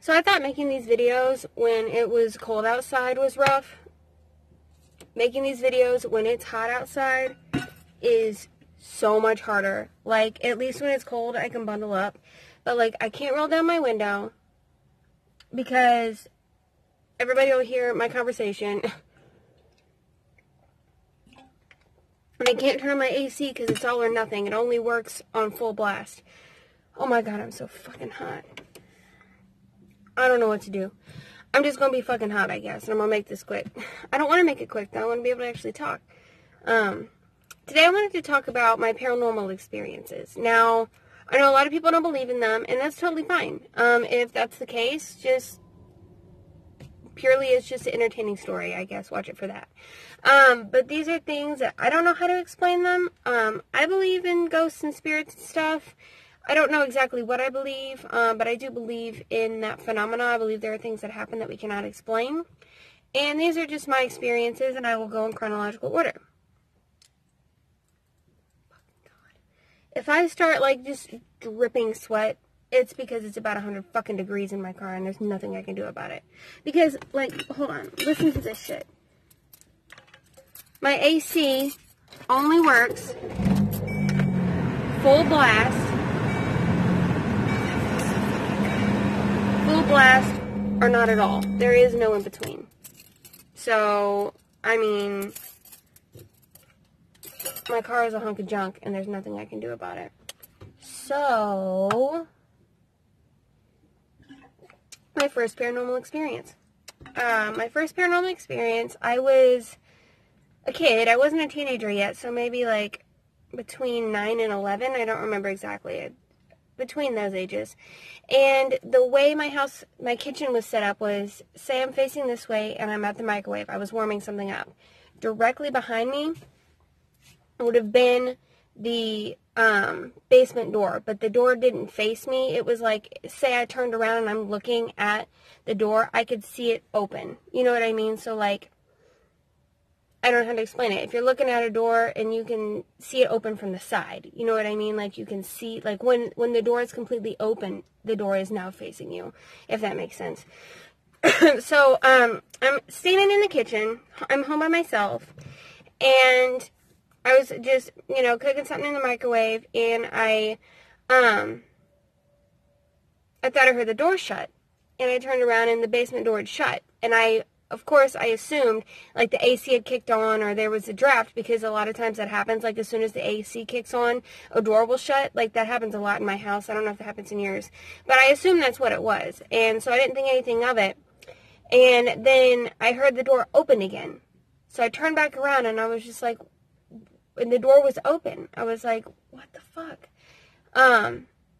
So I thought making these videos when it was cold outside was rough. Making these videos when it's hot outside is so much harder. Like, at least when it's cold, I can bundle up. But, like, I can't roll down my window because everybody will hear my conversation. And I can't turn on my AC because it's all or nothing. It only works on full blast. Oh my god, I'm so fucking hot. I don't know what to do. I'm just going to be fucking hot, I guess. And I'm going to make this quick. I don't want to make it quick, though. I want to be able to actually talk. Today I wanted to talk about my paranormal experiences. Now, I know a lot of people don't believe in them, and that's totally fine. If that's the case, just purely it's just an entertaining story, I guess. Watch it for that. But these are things that I don't know how to explain them. I believe in ghosts and spirits and stuff. I don't know exactly what I believe, but I do believe in that phenomena. I believe there are things that happen that we cannot explain. And these are just my experiences, and I will go in chronological order. If I start, like, just dripping sweat, it's because it's about 100 fucking degrees in my car, and there's nothing I can do about it. Because, like, hold on. Listen to this shit. My AC only works full blast. Full blast or not at all. There is no in between. So, I mean, my car is a hunk of junk and there's nothing I can do about it. So, my first paranormal experience. I was a kid. I wasn't a teenager yet, so maybe like between 9 and 11. I don't remember exactly. Between those ages. And the way my kitchen was set up was, say I'm facing this way and I'm at the microwave. I was warming something up. Directly behind me would have been the basement door, but the door didn't face me. It was like, say I turned around and I'm looking at the door, I could see it open. You know what I mean? So, like, I don't know how to explain it. If you're looking at a door and you can see it open from the side, you know what I mean? Like, you can see, like, when the door is completely open, the door is now facing you, if that makes sense. So, I'm standing in the kitchen. I'm home by myself. And I was just, you know, cooking something in the microwave. And I thought I heard the door shut. And I turned around and the basement door had shut. And of course, I assumed, like, the AC had kicked on or there was a draft, because a lot of times that happens. Like, as soon as the AC kicks on, a door will shut. Like, that happens a lot in my house. I don't know if that happens in yours. But I assumed that's what it was. And so I didn't think anything of it. And then I heard the door open again. So I turned back around and I was just like, and the door was open. I was like, what the fuck?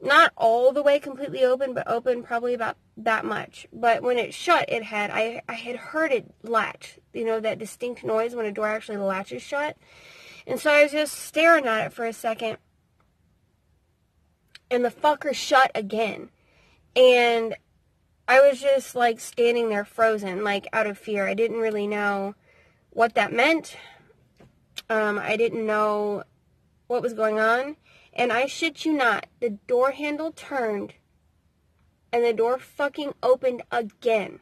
Not all the way completely open, but open probably about that much. But when it shut, I had heard it latch. You know, that distinct noise when a door actually latches shut. And so I was just staring at it for a second. And the fucker shut again. And I was just, like, standing there frozen, like, out of fear. I didn't really know what that meant. I didn't know what was going on. And I shit you not, the door handle turned and the door fucking opened again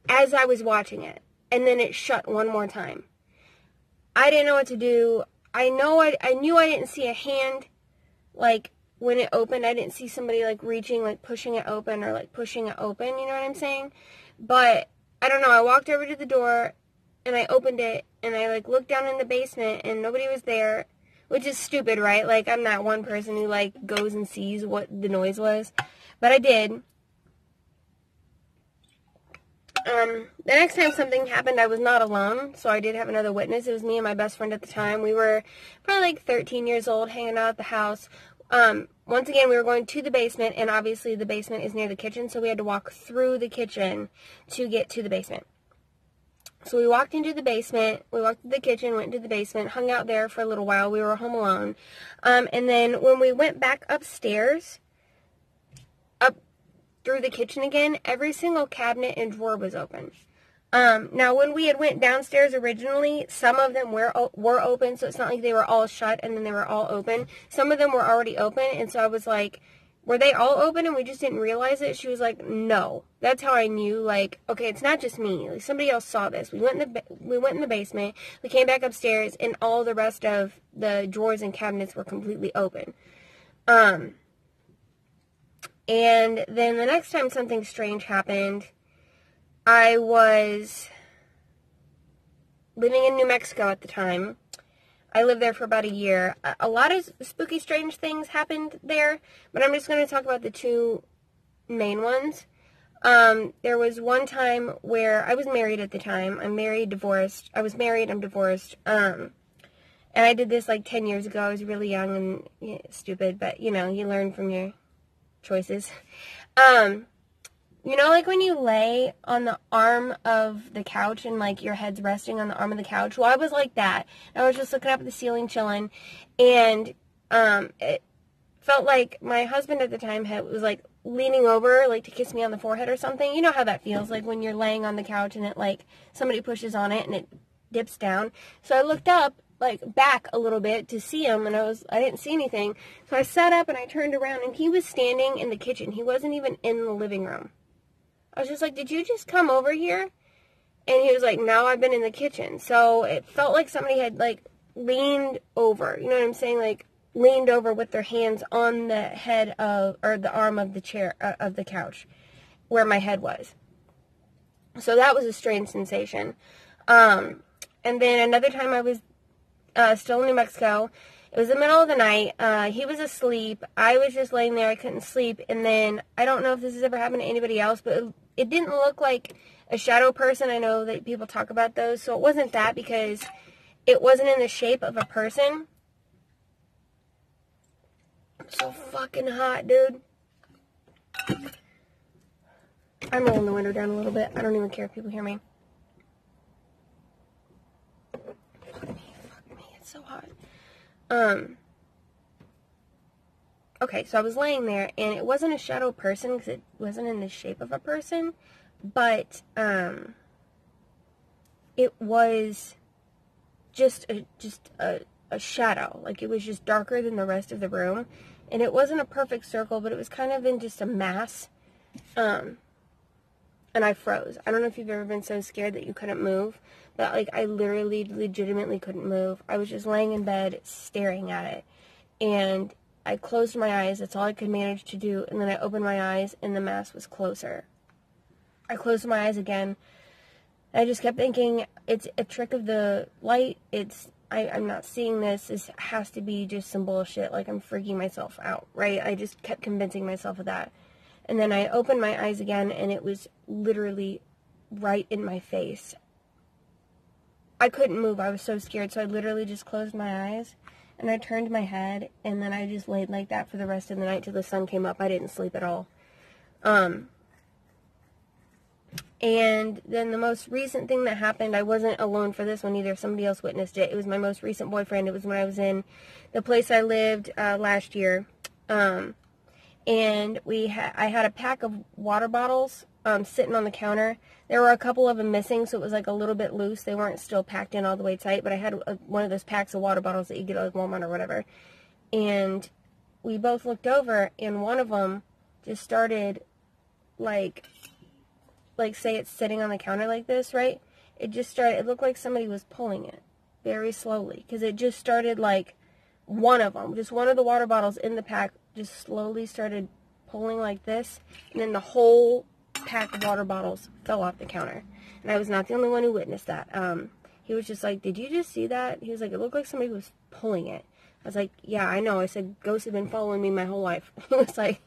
as I was watching it. And then it shut one more time. I didn't know what to do. I knew I didn't see a hand, like, when it opened. I didn't see somebody, like, reaching, like, pushing it open or, like, pushing it open. You know what I'm saying? But I don't know. I walked over to the door and I opened it and I, like, looked down in the basement and nobody was there. Which is stupid, right? Like, I'm not one person who, like, goes and sees what the noise was. But I did. The next time something happened, I was not alone. So I did have another witness. It was me and my best friend at the time. We were probably, like, 13 years old, hanging out at the house. Once again, we were going to the basement. And obviously, the basement is near the kitchen. So we had to walk through the kitchen to get to the basement. So we walked into the basement, we walked to the kitchen, went into the basement, hung out there for a little while. We were home alone. And then when we went back upstairs, up through the kitchen again, every single cabinet and drawer was open. Now, when we had went downstairs originally, some of them were open, so it's not like they were all shut and then they were all open. Some of them were already open, and so I was like, Were they all open and we just didn't realize it? She was like, no. That's how I knew, like, okay, it's not just me. Like, somebody else saw this. We went in the basement. We came back upstairs, and all the rest of the drawers and cabinets were completely open. And then the next time something strange happened, I was living in New Mexico at the time. I lived there for about a year. A lot of spooky, strange things happened there, but I'm just going to talk about the two main ones. There was one time where I was married at the time. I'm married, divorced. I was married, I'm divorced. And I did this like 10 years ago. I was really young and stupid, but, you know, you learn from your choices. You know, like when you lay on the arm of the couch and, like, your head's resting on the arm of the couch? Well, I was like that. I was just looking up at the ceiling, chilling, and it felt like my husband at the time was, like, leaning over, like, to kiss me on the forehead or something. You know how that feels, like, when you're laying on the couch and it, like, somebody pushes on it and it dips down. So I looked up, like, back a little bit to see him, and I didn't see anything. So I sat up and I turned around, and he was standing in the kitchen. He wasn't even in the living room. I was just like, did you just come over here? And he was like, no, I've been in the kitchen. So it felt like somebody had, like, leaned over. You know what I'm saying? Like, leaned over with their hands on the head of, or the arm of the chair, of the couch, where my head was. So that was a strange sensation. And then another time I was still in New Mexico. It was the middle of the night. He was asleep. I was just laying there. I couldn't sleep. And then, I don't know if this has ever happened to anybody else, but it didn't look like a shadow person. I know that people talk about those. So it wasn't that, because it wasn't in the shape of a person. I'm so fucking hot, dude. I'm rolling the window down a little bit. I don't even care if people hear me. Fuck me. It's so hot. Okay, so I was laying there, and it wasn't a shadow person, because it wasn't in the shape of a person, but, it was just a shadow. Like, it was just darker than the rest of the room, and it wasn't a perfect circle, but it was kind of in just a mass, and I froze. I don't know if you've ever been so scared that you couldn't move, but, like, I literally, legitimately couldn't move. I was just laying in bed, staring at it, and I closed my eyes. That's all I could manage to do, and then I opened my eyes, and the mass was closer. I closed my eyes again. I just kept thinking, it's a trick of the light. I'm not seeing this. This has to be just some bullshit. Like, I'm freaking myself out, right? I just kept convincing myself of that. And then I opened my eyes again, and it was literally right in my face. I couldn't move. I was so scared, so I literally just closed my eyes, and I turned my head, and then I just laid like that for the rest of the night till the sun came up. I didn't sleep at all. And then the most recent thing that happened, I wasn't alone for this one either. Somebody else witnessed it. It was my most recent boyfriend. It was when I was in the place I lived last year. And I had a pack of water bottles sitting on the counter. There were a couple of them missing, so it was like a little bit loose. They weren't still packed in all the way tight, but I had one of those packs of water bottles that you get at Walmart or whatever. And we both looked over, and one of them just started, like say it's sitting on the counter like this, right? It looked like somebody was pulling it very slowly, because it just started, like, one of them, just one of the water bottles in the pack just slowly started pulling like this, and then the whole pack of water bottles fell off the counter. And I was not the only one who witnessed that. He was just like, did you just see that? He was like, it looked like somebody was pulling it. I was like, yeah, I know. I said, ghosts have been following me my whole life. He was like,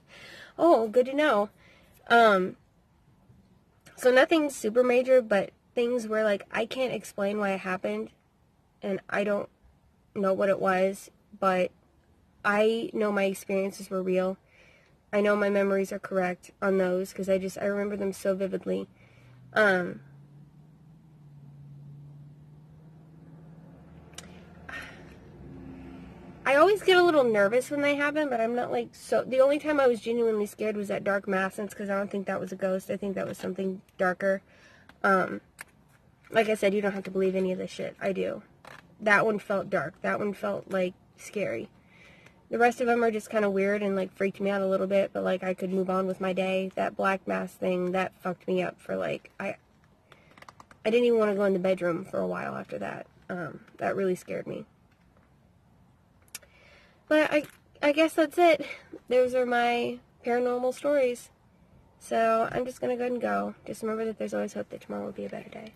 oh, good to know. So nothing super major, but things where, like, I can't explain why it happened, and I don't know what it was, but I know my experiences were real. I know my memories are correct on those, because I remember them so vividly. I always get a little nervous when they happen, but I'm not, like, so... The only time I was genuinely scared was that dark mass, and it's because I don't think that was a ghost. I think that was something darker. Like I said, you don't have to believe any of this shit. I do. That one felt dark. That one felt, like, scary. The rest of them are just kind of weird and, like, freaked me out a little bit, but, like, I could move on with my day. That black mass thing, that fucked me up for, like, I didn't even want to go in the bedroom for a while after that. That really scared me. But I guess that's it. Those are my paranormal stories. So I'm just going to go ahead and go. Just remember that there's always hope that tomorrow will be a better day.